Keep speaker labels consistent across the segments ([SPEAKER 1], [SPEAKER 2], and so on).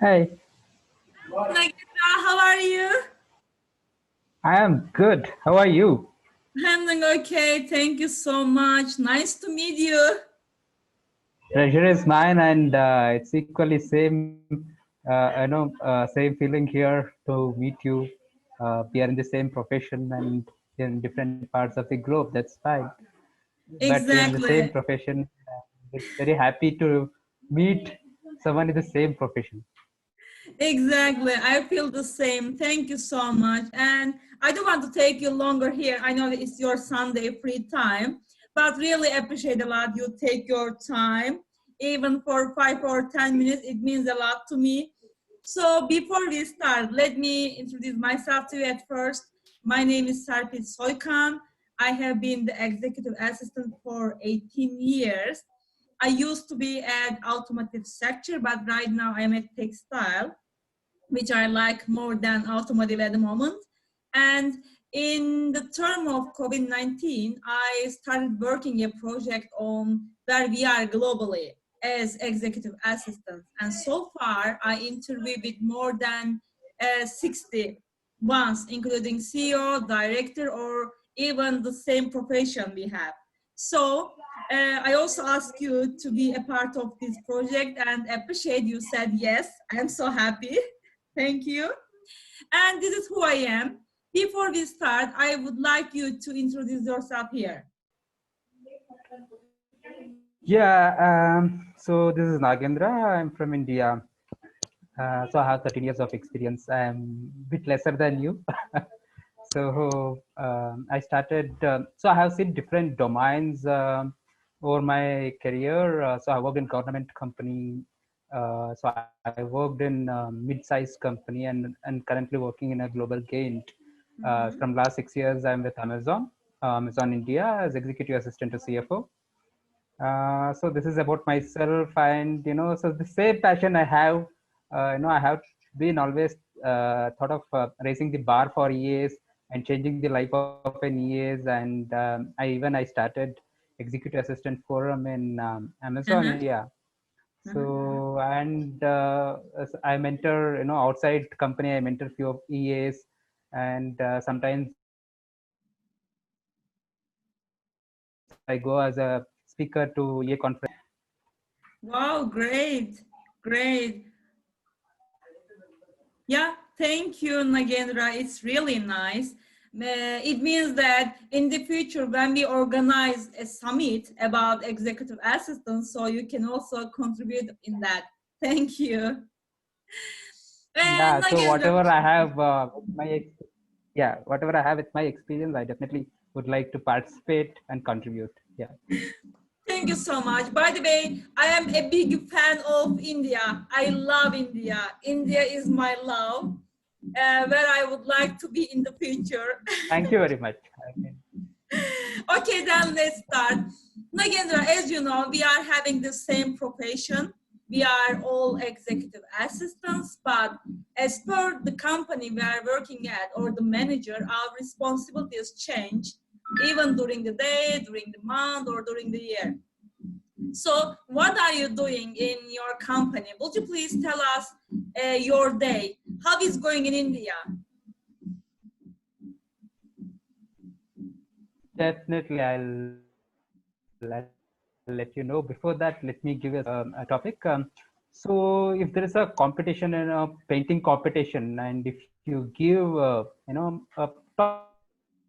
[SPEAKER 1] Hey,
[SPEAKER 2] Nagendra, how are you?
[SPEAKER 1] I am good. How are you?
[SPEAKER 2] I'm doing okay. Thank you so much. Nice to meet you.
[SPEAKER 1] Pleasure is mine, and it's equally same feeling here to meet you. We are in the same profession and in different parts of the globe. That's fine, but we are in the same
[SPEAKER 2] Exactly.
[SPEAKER 1] profession. It's very happy to meet someone in the same profession.
[SPEAKER 2] Exactly. I feel the same. Thank you so much. And I don't want to take you longer here. I know that it's your Sunday free time, but really appreciate a lot you take your time. Even for 5 or 10 minutes, it means a lot to me. So before we start, let me introduce myself to you at first. My name is Sarpit Soykan. I have been the executive assistant for 18 years. I used to be at automotive sector, but right now I'm at textile, which I like more than automotive at the moment. And in the term of COVID-19, I started working a project on where we are globally as executive assistants. And so far, I interviewed with more than 60 ones, including CEO, director, or even the same profession we have. So I also ask you to be a part of this project and appreciate you said yes. I am so happy. Thank you. And this is who I am. Before we start, I would like you to introduce yourself here.
[SPEAKER 1] So this is Nagendra. I'm from India. So I have 13 years of experience. I'm a bit lesser than you. I started, so I have seen different domains over my career. So I worked in government company. So I worked in mid-sized company and currently working in a global giant.
[SPEAKER 2] Mm-hmm.
[SPEAKER 1] From last 6 years, I'm with Amazon India as executive assistant to CFO. So this is about myself, and so the same passion I have. I have been always thought of raising the bar for EAs and changing the life of an EAs, and I started executive assistant forum in Amazon
[SPEAKER 2] Uh-huh.
[SPEAKER 1] India.
[SPEAKER 2] Uh-huh.
[SPEAKER 1] So and as I mentor, outside company, I mentor few of EAs, and sometimes I go as a speaker to EA conference.
[SPEAKER 2] Wow, great. Great. Yeah, thank you, Nagendra. It's really nice. It means that in the future, when we organize a summit about executive assistance, so you can also contribute in that. Thank you. And
[SPEAKER 1] Yeah, so
[SPEAKER 2] Nagendra,
[SPEAKER 1] whatever I have with my experience, I definitely would like to participate and contribute. Yeah.
[SPEAKER 2] thank you so much. By the way, I am a big fan of India. I love India. India is my love, where I would like to be in the future.
[SPEAKER 1] Thank you very much. I mean,
[SPEAKER 2] Okay, then let's start. Nagendra, as you know, we are having the same profession. We are all executive assistants, but as per the company we are working at or the manager, our responsibilities change even during the day, during the month, or during the year. So, what are you doing in your company? Would you please tell us your day? How is going in India?
[SPEAKER 1] definitely, I'll let you know. Before that, let me give you a topic. So, if there is a competition in a painting competition, and if you give, a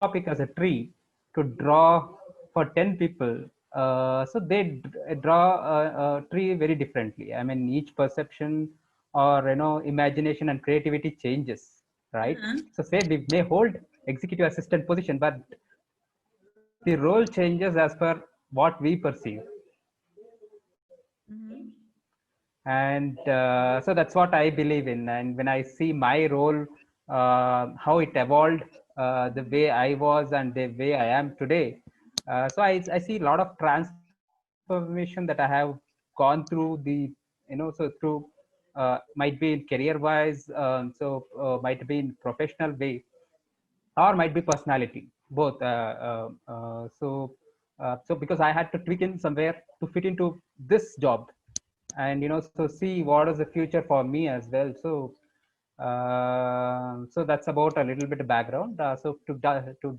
[SPEAKER 1] topic as a tree to draw for 10 people, so they draw a tree very differently. I mean, each perception or imagination and creativity changes, right?
[SPEAKER 2] Uh-huh.
[SPEAKER 1] So say we may hold executive assistant position, but the role changes as per what we perceive.
[SPEAKER 2] Mhm.
[SPEAKER 1] And so that's what I believe in. And when I see my role, how it evolved, the way I was and the way I am today, I see a lot of transformation that I have gone through the, might be in career wise, might be in professional way, or might be personality, both. So because I had to tweak in somewhere to fit into this job, and so see what is the future for me as well. So so that's about a little bit of background. So to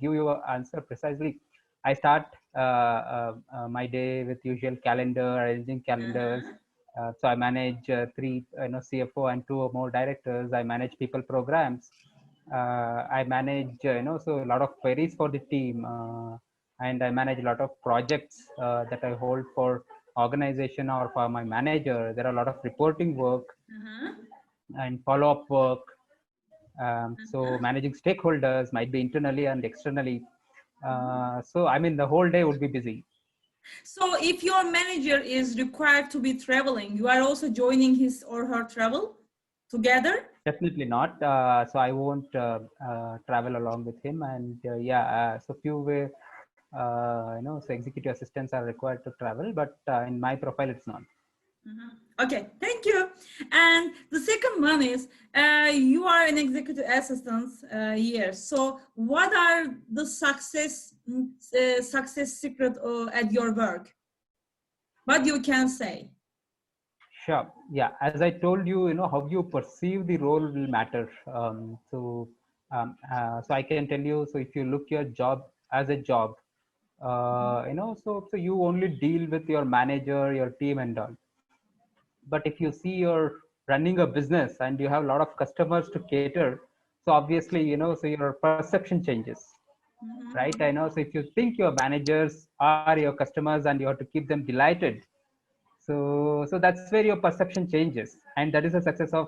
[SPEAKER 1] give you an answer precisely, I start my day with usual calendar, arranging calendars.
[SPEAKER 2] Uh-huh.
[SPEAKER 1] So I manage three, CFO and two or more directors. I manage people programs. I manage, so a lot of queries for the team, and I manage a lot of projects that I hold for organization or for my manager. There are a lot of reporting work
[SPEAKER 2] Uh-huh.
[SPEAKER 1] and follow-up work. So
[SPEAKER 2] Uh-huh.
[SPEAKER 1] managing stakeholders might be internally and externally. So I mean, the whole day would be busy.
[SPEAKER 2] So if your manager is required to be traveling, you are also joining his or her travel together?
[SPEAKER 1] Definitely not. So I won't travel along with him. And yeah, so few so executive assistants are required to travel, but in my profile, it's not.
[SPEAKER 2] Mhm. Okay, thank you. And the second one is you are an executive assistant here. So, what are the success secret at your work? What you can say?
[SPEAKER 1] Sure. Yeah. As I told you, how you perceive the role will matter. So I can tell you. So if you look your job as a job, so you only deal with your manager, your team, and all. But if you see you're running a business and you have a lot of customers to cater, so obviously, so your perception changes, right? I
[SPEAKER 2] Mhm.
[SPEAKER 1] know. So if you think your managers are your customers and you have to keep them delighted, so that's where your perception changes, and that is the success of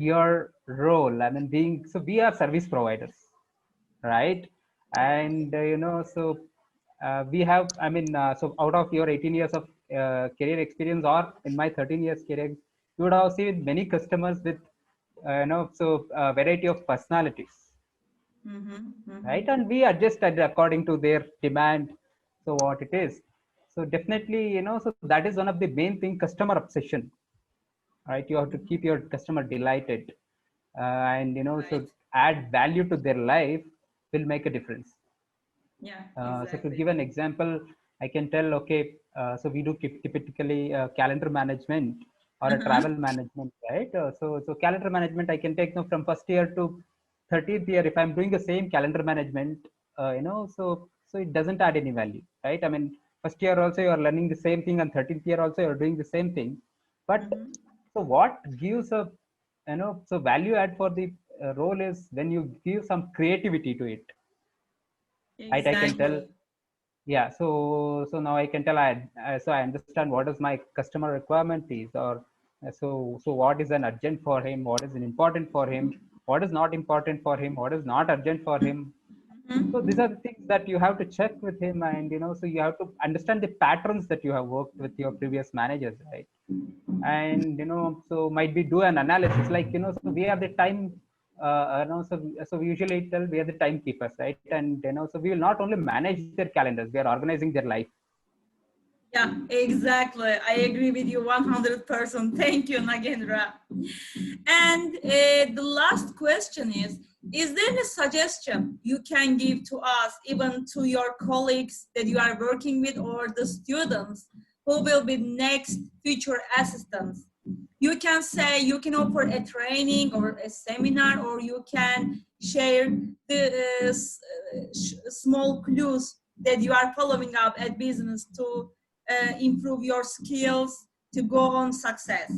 [SPEAKER 1] your role. I mean, being so we are service providers, right? And we have, I mean, so out of your 18 years of career experience, or in my 13 years career, you would have seen many customers with variety of personalities,
[SPEAKER 2] Mhm.
[SPEAKER 1] right?
[SPEAKER 2] Mhm.
[SPEAKER 1] And we adjust it according to their demand, so what it is. So definitely, so that is one of the main thing, customer obsession, right? You have to keep your customer delighted, and so
[SPEAKER 2] Right.
[SPEAKER 1] add value to their life will make a difference.
[SPEAKER 2] Yeah,
[SPEAKER 1] So to
[SPEAKER 2] exactly.
[SPEAKER 1] give an example, I can tell, okay, so we do typically calendar management or a
[SPEAKER 2] Uh-huh.
[SPEAKER 1] travel management, right? So calendar management, I can take, from first year to 30th year. If I'm doing the same calendar management, so it doesn't add any value, right? I mean, first year also you are learning the same thing, and 13th year also you're doing the same thing. But
[SPEAKER 2] Mhm.
[SPEAKER 1] so what gives a, so value add for the role is when you give some creativity to it, right? I can tell,
[SPEAKER 2] Exactly.
[SPEAKER 1] yeah. So now I can tell, so I understand what is my customer requirement is, or so what is an urgent for him, what is an important for him, what is not important for him, what is not urgent for him. So these
[SPEAKER 2] Mhm.
[SPEAKER 1] are the things that you have to check with him, and so you have to understand the patterns that you have worked with your previous managers, right? And so might be do an analysis, like, so we are the time, so we usually tell we are the timekeepers, right? And so we will not only manage their calendars, we are organizing their life.
[SPEAKER 2] Yeah, exactly. I agree with you 100%. Thank you, Nagendra. And the last question is there a suggestion you can give to us, even to your colleagues that you are working with or the students who will be next future assistants? You can say you can offer a training or a seminar, or you can share the small clues that you are following up at business to improve your skills to go on success.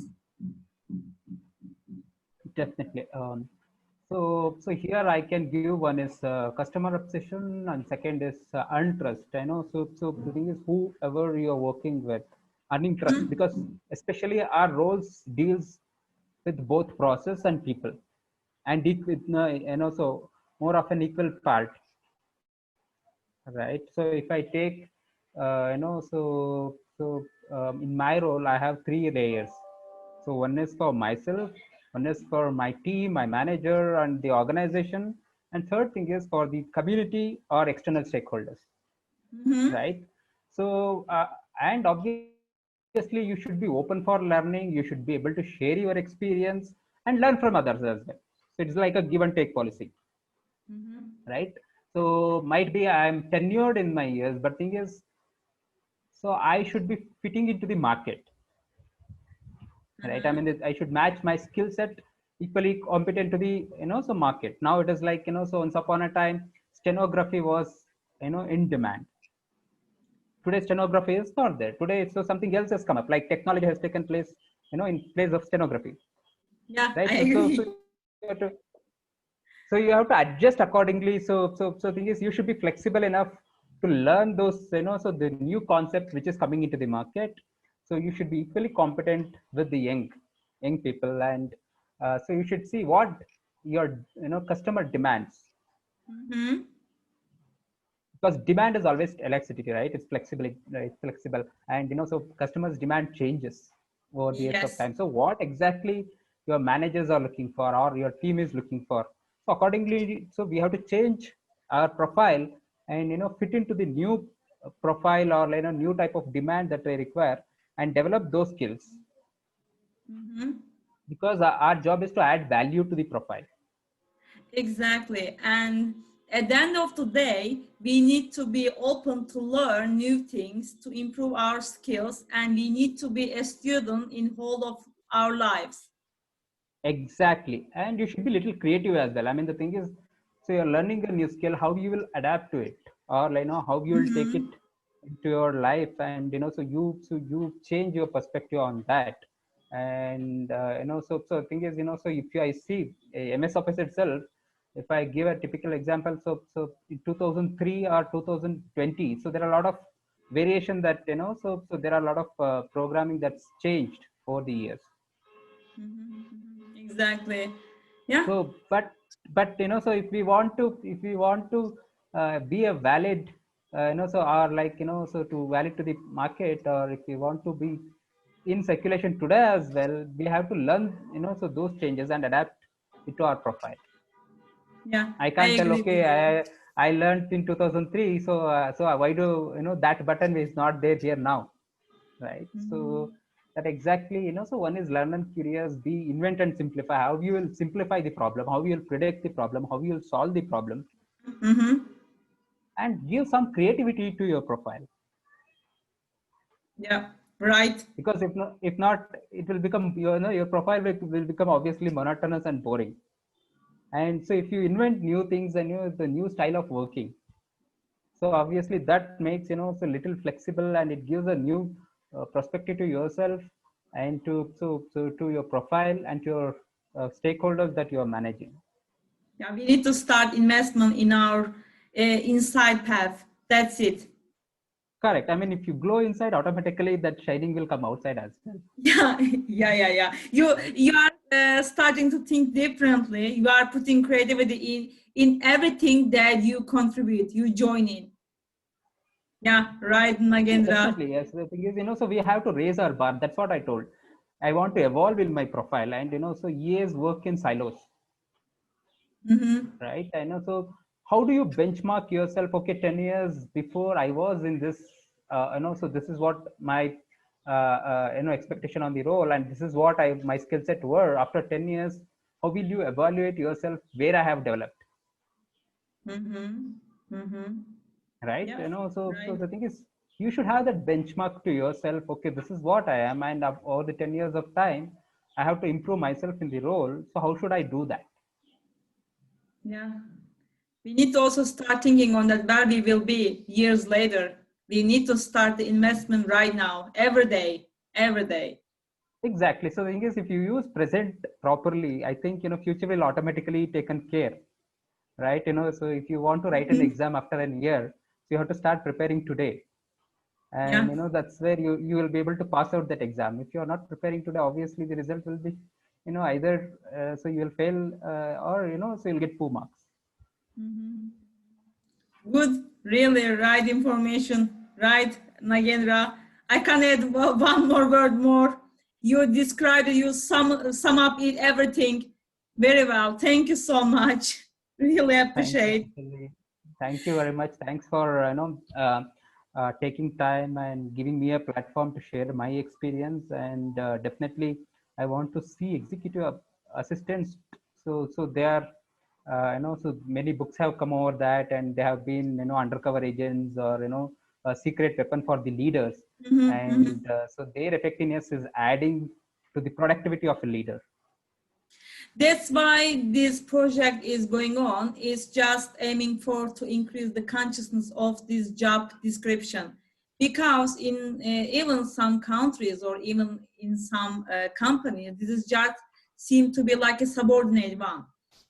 [SPEAKER 1] Definitely. So here I can give, one is customer obsession, and second is untrust. I know. So the thing is, whoever you are working with, earning trust,
[SPEAKER 2] Mhm.
[SPEAKER 1] because especially our roles deals with both process and people, and so more of an equal part, right? So if I take, in my role, I have three layers. So one is for myself, one is for my team, my manager, and the organization, and third thing is for the community or external stakeholders,
[SPEAKER 2] Mhm.
[SPEAKER 1] right? So and obviously you should be open for learning. You should be able to share your experience and learn from others as well. So it's like a give and take policy,
[SPEAKER 2] Mhm.
[SPEAKER 1] right? So might be I'm tenured in my years, but thing is, so I should be fitting into the market, right? I mean, I should match my skill set equally competent to the so market. Now it is like so once upon a time stenography was in demand. Today stenography is not there. Today so something else has come up, like technology has taken place in place of stenography,
[SPEAKER 2] Yeah, I
[SPEAKER 1] right? So
[SPEAKER 2] agree.
[SPEAKER 1] you have to adjust accordingly. So thing is, you should be flexible enough to learn those so the new concept which is coming into the market. So you should be equally competent with the young people, and so you should see what your customer demands,
[SPEAKER 2] Mm-hmm.
[SPEAKER 1] because demand is always elasticity, right? It's flexible, right? Flexible, and so customers demand changes over the years of
[SPEAKER 2] Yes.
[SPEAKER 1] time. So what exactly your managers are looking for or your team is looking for, so accordingly, so we have to change our profile and fit into the new profile or new type of demand that they require, and develop those skills,
[SPEAKER 2] Mm-hmm.
[SPEAKER 1] because our job is to add value to the profile.
[SPEAKER 2] Exactly. And at the end of the day, we need to be open to learn new things to improve our skills, and we need to be a student in whole of our lives.
[SPEAKER 1] Exactly. And you should be little creative as well. I mean, the thing is, so you're learning a new skill, how you will adapt to it, or how you will take it
[SPEAKER 2] Mm-hmm.
[SPEAKER 1] into your life, and so you change your perspective on that. And so the thing is, so if I see a MS Office itself, if I give a typical example, so in 2003 or 2020, so there are a lot of variation that so there are a lot of programming that's changed over the years.
[SPEAKER 2] Mm-hmm. Exactly. Yeah.
[SPEAKER 1] So but so if we want to be a valid so or like so to valid to the market, or if we want to be in circulation today as well, we have to learn so those changes and adapt it to our profile.
[SPEAKER 2] Yeah.
[SPEAKER 1] I
[SPEAKER 2] I
[SPEAKER 1] can't tell,
[SPEAKER 2] agree
[SPEAKER 1] okay,
[SPEAKER 2] with you.
[SPEAKER 1] I learned in 2003, so why do that button is not there here now, right?
[SPEAKER 2] Mm-hmm.
[SPEAKER 1] So that exactly, so one is learn and curious, be invent and simplify. How you will simplify the problem, how you will predict the problem, how you will solve the problem,
[SPEAKER 2] Mm-hmm.
[SPEAKER 1] and give some creativity to your profile.
[SPEAKER 2] Yeah. Right.
[SPEAKER 1] Because if not, it will become your profile will become obviously monotonous and boring. And so if you invent new things and the new style of working, so obviously that makes so little flexible, and it gives a new perspective to yourself, and to to your profile and to your stakeholders that you are managing.
[SPEAKER 2] Yeah. We need to start investment in our inside path. That's it.
[SPEAKER 1] Correct. I mean, if you glow inside, automatically that shining will come outside as well,
[SPEAKER 2] Yeah, yeah. You
[SPEAKER 1] right?
[SPEAKER 2] you are starting to think differently. You are putting creativity in everything that you contribute. You join in. Yeah, right,
[SPEAKER 1] Yeah,
[SPEAKER 2] Nagendra.
[SPEAKER 1] definitely. Yes, the thing is, so we have to raise our bar. That's what I told. I want to evolve in my profile, and so years work in silos,
[SPEAKER 2] Mm-hmm.
[SPEAKER 1] right? I know. So how do you benchmark yourself? Okay, 10 years before I was in this, so this is what my expectation on the role, and this is what I my skill set were. After 10 years, how will you evaluate yourself where I have developed,
[SPEAKER 2] Mm-hmm. Mm-hmm.
[SPEAKER 1] right?
[SPEAKER 2] Yeah,
[SPEAKER 1] So
[SPEAKER 2] right.
[SPEAKER 1] the thing is, you should have that benchmark to yourself. Okay, this is what I am, and over the 10 years of time, I have to improve myself in the role. So how should I do that?
[SPEAKER 2] Yeah. We need to also start thinking on that where we will be years later. We need to start the investment right now, every day, every day.
[SPEAKER 1] Exactly. So the thing is, if you use present properly, I think future will automatically taken care, right? So if you want to write an
[SPEAKER 2] Mm-hmm.
[SPEAKER 1] exam after a year, so you have to start preparing today, and
[SPEAKER 2] Yeah.
[SPEAKER 1] that's where you will be able to pass out that exam. If you are not preparing today, obviously the result will be either so you will fail, or so you'll get poor marks.
[SPEAKER 2] Mm-hmm. Good, really right information, right, Nagendra? I can add one more word more. You described, you sum up it everything very well. Thank you so much. Really
[SPEAKER 1] Thank you.
[SPEAKER 2] appreciate.
[SPEAKER 1] Actually. Thank you very much. Thanks for taking time and giving me a platform to share my experience. And definitely, I want to see executive assistants. So they are, so many books have come over that, and they have been undercover agents, or a secret weapon for the leaders.
[SPEAKER 2] Mhm, mhm.
[SPEAKER 1] And so their effectiveness is adding to the productivity of a leader.
[SPEAKER 2] That's why this project is going on. It's just aiming for to increase the consciousness of this job description. Because in even some countries or even in some companies, this is just seem to be like a subordinate one.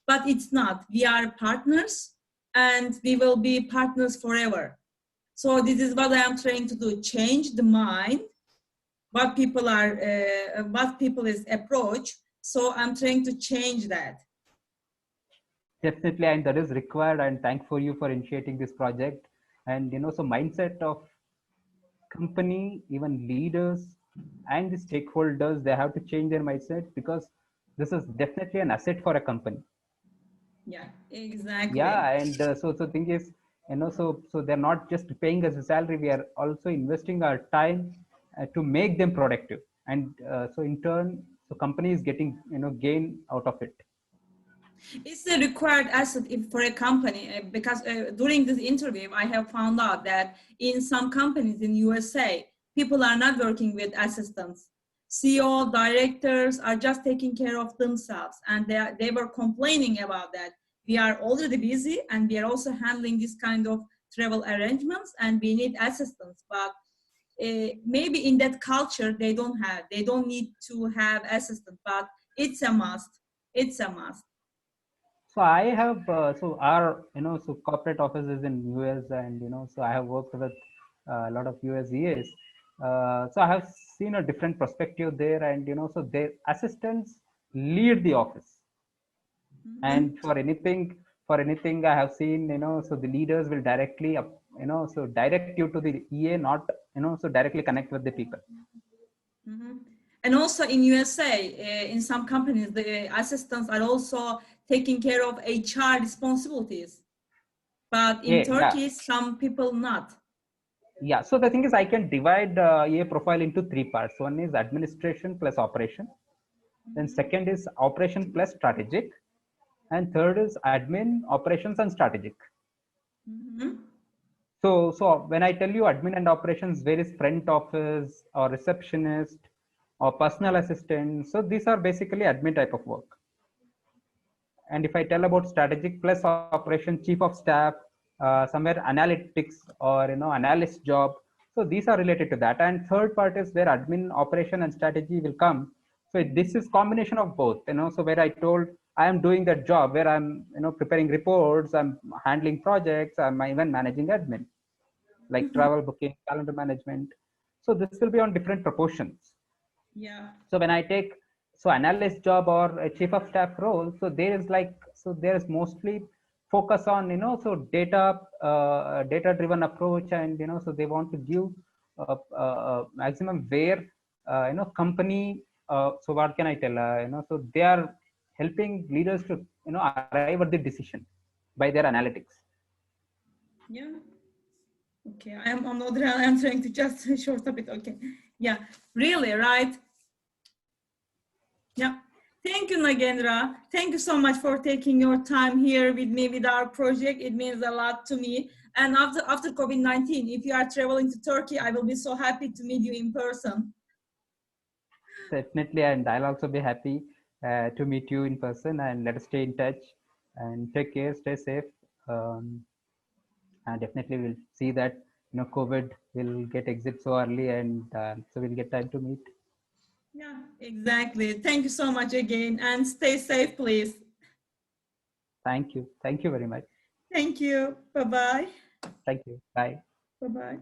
[SPEAKER 2] But it's not. We are partners and we will be partners forever. So this is what I am trying to do, change the mind, what people is approach. So I'm trying to change that.
[SPEAKER 1] Definitely, and that is required. And thank for you for initiating this project. And so mindset of company, even leaders and the stakeholders, they have to change their mindset, because this is definitely an asset for a company.
[SPEAKER 2] Yeah, exactly.
[SPEAKER 1] Yeah, and so thing is, so they're not just paying us a salary, we are also investing our time to make them productive, and so in turn, so company is getting gain out of it.
[SPEAKER 2] It's a required asset for a company because during this interview, I have found out that in some companies in USA, people are not working with assistants. CEO, directors are just taking care of themselves, and they were complaining about that. We are already busy, and we are also handling this kind of travel arrangements, and we need assistants. But maybe in that culture, they don't need to have assistants, but it's a must. It's a must.
[SPEAKER 1] So I have so our so corporate offices in US, and so I have worked with a lot of US EAs. So I have seen a different perspective there, and so their assistants lead the office,
[SPEAKER 2] Mhm.
[SPEAKER 1] and for anything I have seen, so the leaders will directly so direct you to the EA, not so directly connect with the people.
[SPEAKER 2] Mhm. And also in USA, in some companies, the assistants are also taking care of HR responsibilities. But in
[SPEAKER 1] Yeah.
[SPEAKER 2] Turkey, some people not.
[SPEAKER 1] Yeah, so the thing is, I can divide a profile into three parts. One is administration plus operation, then
[SPEAKER 2] Mhm.
[SPEAKER 1] second is operation plus strategic, and third is admin, operations, and strategic.
[SPEAKER 2] Mhm.
[SPEAKER 1] So when I tell you admin and operations, where is front office or receptionist or personal assistant? So these are basically admin type of work. And if I tell about strategic plus operation, chief of staff, somewhere analytics or analyst job, so these are related to that. And third part is where admin, operation, and strategy will come. So this is combination of both, so where I told I am doing that job, where I'm preparing reports, I'm handling projects, I'm even managing admin, like
[SPEAKER 2] Mhm.
[SPEAKER 1] travel booking, calendar management. So this will be on different proportions.
[SPEAKER 2] Yeah.
[SPEAKER 1] So when I take so analyst job or a chief of staff role, so there is there is mostly focus on so data driven approach, and so they want to give maximum where company, so what can I tell, so they are helping leaders to arrive at the decision by their analytics.
[SPEAKER 2] Yeah. Okay. I'm on the other hand, I'm trying to just short up it. Okay. Yeah. Really, right? Yeah. Thank you, Nagendra. Thank you so much for taking your time here with me with our project. It means a lot to me. And after COVID-19, if you are traveling to Turkey, I will be so happy to meet you in person.
[SPEAKER 1] Definitely, and I'll also be happy to meet you in person, and let us stay in touch and take care, stay safe. Um, and definitely we'll see that COVID will get exit so early, and so we'll get time to meet.
[SPEAKER 2] Yeah, exactly. Thank you so much again, and stay safe, please.
[SPEAKER 1] Thank you very much.
[SPEAKER 2] Thank you. Bye-bye.
[SPEAKER 1] Thank you, bye.
[SPEAKER 2] Bye-bye.